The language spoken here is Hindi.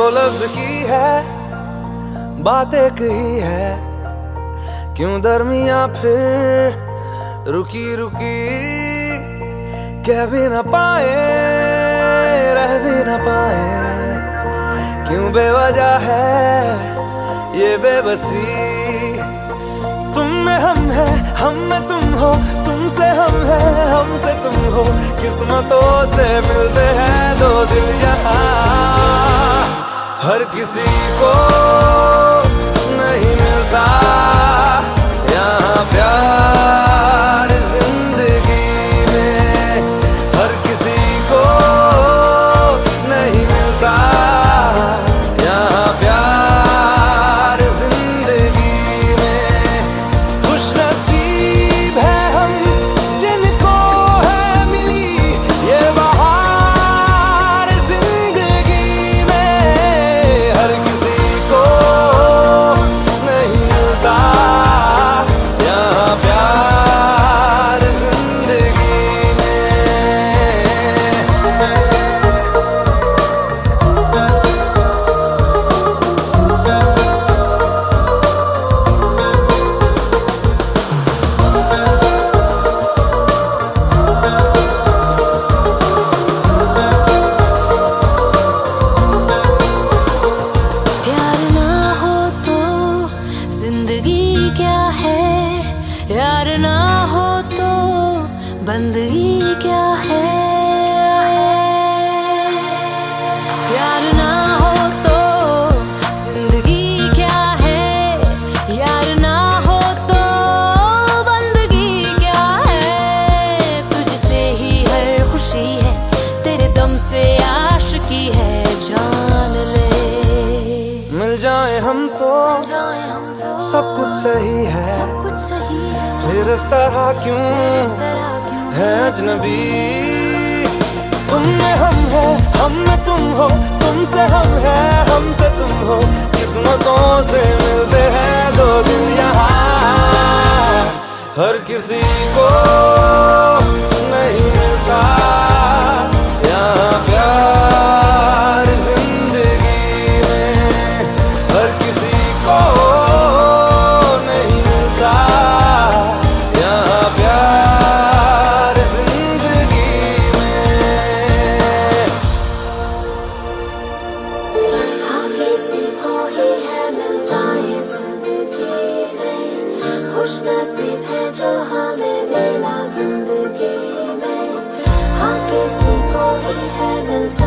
लफ्ज की है बात एक ही है, क्यों दरमिया फिर रुकी रुकी, कह भी न पाए रह भी न पाए, क्यों बेवजह है ये बेबसी। तुम में हम है, हम में तुम हो, तुमसे हम है, हमसे तुम हो, किस्मतों से मिलते हैं दो दिल यहाँ। हर किसी को नहीं मिलता यहाँ प्यार जिंदगी में, हर किसी को नहीं मिलता यहाँ प्यार जिंदगी में। खुश नसीब है हम जिनको है मिली ये बहार जिंदगी में, हर किसी को नहीं मिलता यहाँ प्यार जिंदगी में। प्यार ना हो तो जिंदगी क्या है, यार ना हो तो बंदगी क्या है। प्यार ना हो तो जिंदगी क्या है, यार ना हो तो बंदगी क्या है। तुझसे ही हर खुशी है, तेरे दम से आशिकी है, जान ले। मिल जाए हम तो सब कुछ सही है, सब कुछ सही है, फिर इस तरह क्यों इस तरह क्यों है अजनबी। तुम में हम है, हम में तुम हो, तुमसे हम है, हमसे तुम हो, किस्मतों से मिलते हैं दो दिल यहाँ। हर किसी को नहीं मिलता यहाँ प्यार जिंदगी में, हर किसी को नहीं मिलता यहाँ प्यार जिंदगी में। हाँ किसी को ही है मिलता ये जिंदगी में, खुश नसीब है जो हमें मिला जिंदगी में। हाँ किसी को ही है मिलता